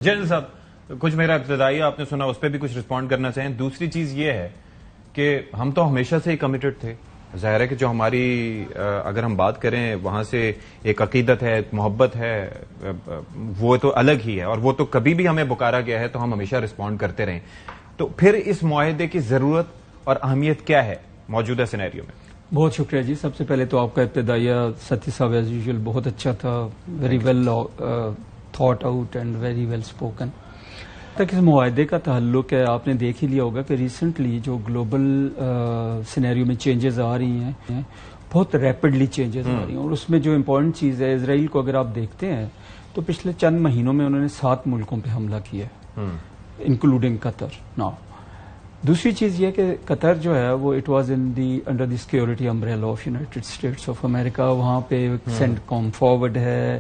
General صاحب کچھ میرا ابتدائی آپ نے سنا اس پہ بھی کچھ رسپونڈ کرنا چاہیں. دوسری چیز یہ ہے کہ ہم تو ہمیشہ سے ہی کمیٹڈ تھے. ظاہر ہے کہ جو ہماری اگر ہم بات کریں وہاں سے ایک عقیدت ہے, ایک محبت ہے, وہ تو الگ ہی ہے اور وہ تو کبھی بھی ہمیں پکارا گیا ہے تو ہم ہمیشہ رسپونڈ کرتے رہیں. تو پھر اس معاہدے کی ضرورت اور اہمیت کیا ہے موجودہ سینیریو میں؟ بہت شکریہ جی. سب سے پہلے تو آپ کا ابتدائیہ ستی صاحب ایز یوزول بہت اچھا تھا, very well thought out and very well spoken. تک اس معاہدے کا تعلق ہے, آپ نے دیکھ ہی لیا ہوگا کہ ریسنٹلی جو گلوبل سینیریو میں چینجز آ رہی ہیں, بہت ریپڈلی چینجز آ رہی ہیں, اور اس میں جو امپورٹنٹ چیز ہے اسرائیل کو اگر آپ دیکھتے ہیں تو پچھلے چند مہینوں میں انہوں نے 7 ملکوں پہ حملہ کیا ہے, انکلوڈنگ قطر. نا دوسری چیز یہ کہ قطر جو ہے وہ it was under the security umbrella of United States of America. وہاں پہ سینٹ کام فارورڈ ہے,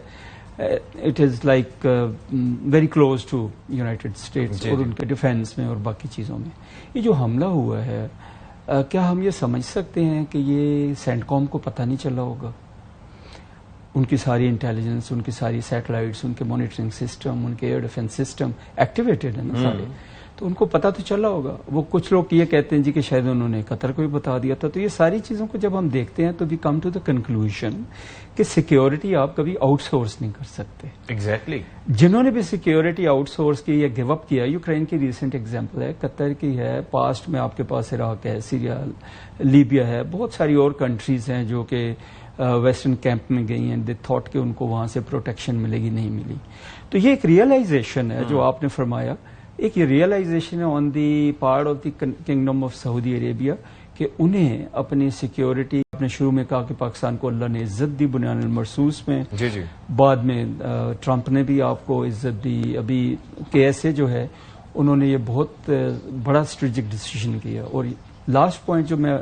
it is like very close to United States اور ان کے ڈیفینس میں اور باقی چیزوں میں. یہ جو حملہ ہوا ہے, کیا ہم یہ سمجھ سکتے ہیں کہ یہ سینٹ کام کو پتہ نہیں چلا ہوگا؟ ان کی ساری انٹیلیجنس, ان کی ساری سیٹلائٹس, ان کے مانیٹرنگ سسٹم, ان کے ایئر ڈیفینس سسٹم ایکٹیویٹڈ ہیں نا سارے, تو ان کو پتہ تو چلا ہوگا. وہ کچھ لوگ یہ کہتے ہیں جی کہ شاید انہوں نے قطر کو بھی بتا دیا تھا. تو یہ ساری چیزوں کو جب ہم دیکھتے ہیں تو وی کم ٹو دا کنکلوژن کہ سیکیورٹی آپ کبھی آؤٹ سورس نہیں کر سکتے. ایگزیکٹلی. جنہوں نے بھی سیکیورٹی آؤٹ سورس کی یا گیو اپ کیا, یوکرین کی ریسنٹ ایگزامپل ہے, قطر کی ہے, پاسٹ میں آپ کے پاس عراق ہے, سیریا, لیبیا ہے, بہت ساری اور کنٹریز ہیں جو کہ ویسٹرن کیمپ میں گئی ہیں. دے تھاٹ کہ ان کو وہاں سے پروٹیکشن ملے گی, نہیں ملی. تو یہ ایک ریئلائزیشن ہے جو آپ نے فرمایا, ایک یہ ریئلائزیشن ہے on the part of the kingdom of Saudi Arabia کہ انہیں اپنی سیکیورٹی, آپ نے شروع میں کہا کہ پاکستان کو اللہ نے عزت دی بنیان المرصوص میں, بعد میں ٹرمپ نے بھی آپ کو عزت دی, ابھی KSA جو ہے انہوں نے یہ بہت بڑا اسٹریٹجک ڈیسیژن کیا. اور لاسٹ پوائنٹ جو میں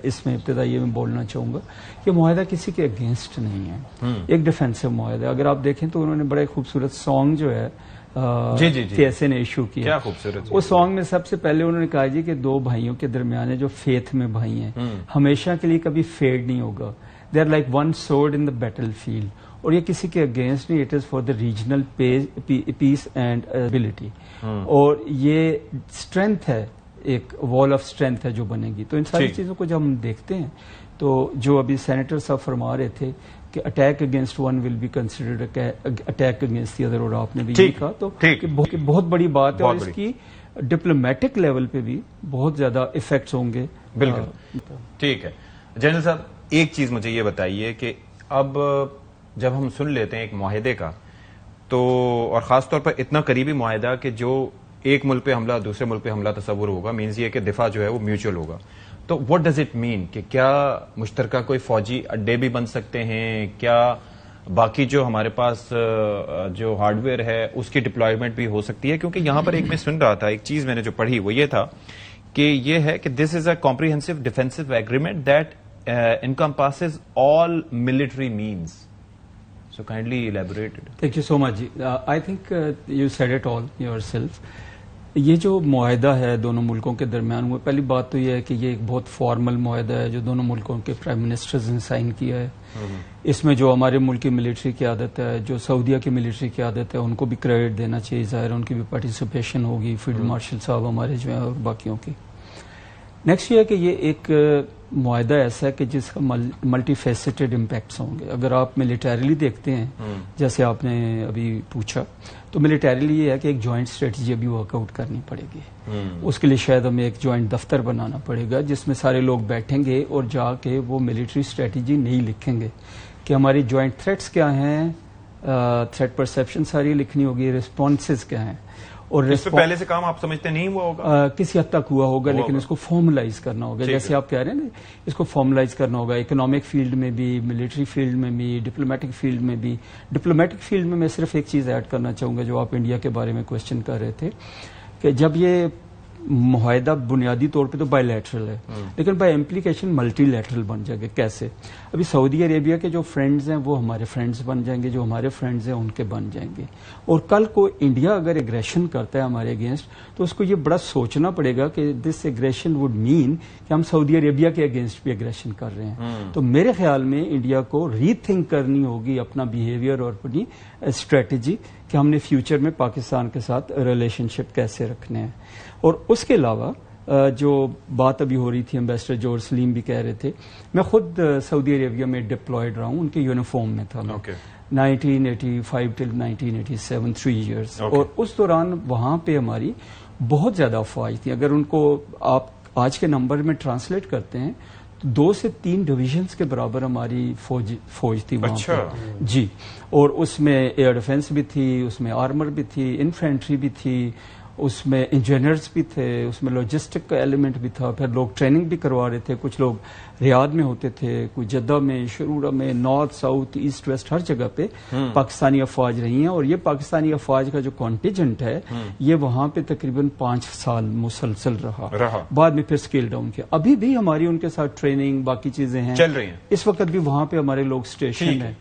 اس میں ابتدائی میں بولنا چاہوں گا کہ معاہدہ کسی کے اگینسٹ نہیں ہے, ایک ڈیفینسو معاہدہ. اگر آپ دیکھیں تو انہوں نے بڑا خوبصورت سانگ جو ہے KSA نے ایشو کیا. کیا خوبصورت. اس سانگ میں سب سے پہلے انہوں نے کہا جی کہ 2 بھائیوں کے درمیان ہے جو فیتھ میں بھائی ہیں, ہمیشہ کے لیے کبھی فیڈ نہیں ہوگا. They are like one sword in the battle field. اور یہ کسی کے اگینسٹ نہیں, it is for the regional peace and stability. اور یہ اسٹرینتھ ہے, ایک وال آف اسٹرینتھ ہے جو بنے گی. تو ان ساری چیزوں کو جب ہم دیکھتے ہیں تو جو ابھی سینیٹر صاحب فرما رہے تھے کہ attack against one will be considered attack against the other, اور آپ نے بھی یہ کہا, تو بہت بڑی بات ہے, اور اس کی ڈپلومیٹک لیول پہ بھی بہت زیادہ ایفیکٹس ہوں گے. بالکل ٹھیک ہے. جنرل صاحب ایک چیز مجھے یہ بتائیے کہ اب جب ہم سن لیتے ہیں ایک معاہدے کا, تو اور خاص طور پر اتنا قریبی معاہدہ کہ جو ایک ملک پہ حملہ دوسرے ملک پہ حملہ تصور ہوگا, مینز یہ کہ دفاع جو ہے وہ میوچل ہوگا, تو واٹ ڈز اٹ مین کہ کیا مشترکہ کوئی فوجی اڈے بھی بن سکتے ہیں؟ کیا باقی جو ہمارے پاس جو ہارڈ ویئر ہے اس کی ڈپلائمنٹ بھی ہو سکتی ہے؟ کیونکہ یہاں پر ایک میں سن رہا تھا, ایک چیز میں نے جو پڑھی وہ یہ تھا کہ یہ ہے کہ this is a comprehensive defensive agreement that encompasses all military means. So kindly elaborate it. Thank you so much. I think you said it all yourself. یہ جو معاہدہ ہے دونوں ملکوں کے درمیان, وہ پہلی بات تو یہ ہے کہ یہ ایک بہت فارمل معاہدہ ہے جو دونوں ملکوں کے پرائم منسٹرز نے سائن کیا ہے. اس میں جو ہمارے ملک کی ملٹری قیادت ہے, جو سعودیہ کی ملٹری قیادت ہے, ان کو بھی کریڈٹ دینا چاہیے. ظاہر ان کی بھی پارٹیسپیشن ہوگی, فیلڈ مارشل صاحب ہمارے جو ہیں اور باقیوں کی. نیکسٹ یہ ہے کہ یہ ایک معاہدہ ایسا ہے کہ جس کا ملٹی فیسٹڈ امپیکٹس ہوں گے. اگر آپ ملیٹریلی دیکھتے ہیں, جیسے آپ نے ابھی پوچھا, تو ملیٹریلی یہ ہے کہ ایک جوائنٹ اسٹریٹجی ابھی ورک آؤٹ کرنی پڑے گی. اس کے لیے شاید ہمیں ایک جوائنٹ دفتر بنانا پڑے گا جس میں سارے لوگ بیٹھیں گے اور جا کے وہ ملٹری اسٹریٹجی نہیں لکھیں گے کہ ہماری جوائنٹ تھریٹس کیا ہیں, تھریٹ پرسیپشن ساری لکھنی ہوگی, ریسپانسز کیا ہیں. اور اس پہ پہلے سے کام آپ سمجھتے نہیں ہوا ہوگا؟ کسی حد تک ہوا ہوگا, لیکن اس کو فارملائز کرنا ہوگا. جیسے آپ کہہ رہے ہیں نا, اس کو فارملائز کرنا ہوگا اکنامک فیلڈ میں بھی, ملٹری فیلڈ میں بھی, ڈپلومیٹک فیلڈ میں بھی. ڈپلومیٹک فیلڈ میں صرف ایک چیز ایڈ کرنا چاہوں گا جو آپ انڈیا کے بارے میں کوشچن کر رہے تھے, کہ جب یہ معاہدہ بنیادی طور پہ تو بائی لیٹرل ہے, لیکن بائی امپلیکیشن ملٹی لیٹرل بن جائے گا. کیسے؟ ابھی سعودی عربیہ کے جو فرینڈز ہیں وہ ہمارے فرینڈز بن جائیں گے, جو ہمارے فرینڈز ہیں ان کے بن جائیں گے. اور کل کو انڈیا اگر ایگریشن کرتا ہے ہمارے اگینسٹ, تو اس کو یہ بڑا سوچنا پڑے گا کہ دس ایگریشن وڈ مین کہ ہم سعودی عربیہ کے اگینسٹ بھی ایگریشن کر رہے ہیں. تو میرے خیال میں انڈیا کو ری تھنک کرنی ہوگی اپنا بیہیویئر اور اپنی اسٹریٹجی کہ ہم نے فیوچر میں پاکستان کے ساتھ ریلیشن شپ کیسے رکھنے ہیں. اور اس کے علاوہ جو بات ابھی ہو رہی تھی امبیسڈر جورج سلیم بھی کہہ رہے تھے, میں خود سعودی عربیہ میں ڈپلائڈ رہا ہوں, ان کے یونیفارم میں تھا میں 1985 ٹل 1987 3 ایئرس. اور اس دوران وہاں پہ ہماری بہت زیادہ افواج تھی. اگر ان کو آپ آج کے نمبر میں ٹرانسلیٹ کرتے ہیں تو 2 سے 3 ڈویژنز کے برابر ہماری فوج تھی وہاں پہ. جی, اور اس میں ایئر ڈیفنس بھی تھی, اس میں آرمر بھی تھی, انفینٹری بھی تھی, اس میں انجینئرز بھی تھے, اس میں لاجسٹک کا ایلیمنٹ بھی تھا. پھر لوگ ٹریننگ بھی کروا رہے تھے, کچھ لوگ ریاض میں ہوتے تھے, کوئی جدہ میں, شرورہ میں, نارتھ ساؤتھ ایسٹ ویسٹ ہر جگہ پہ پاکستانی افواج رہی ہیں. اور یہ پاکستانی افواج کا جو کانٹیجنٹ ہے یہ وہاں پہ تقریباً 5 سال مسلسل رہا, بعد میں پھر اسکیل ڈاؤن کیا. ابھی بھی ہماری ان کے ساتھ ٹریننگ باقی چیزیں ہیں, چل رہی ہیں. اس وقت بھی وہاں پہ ہمارے لوگ اسٹیشن ہیں.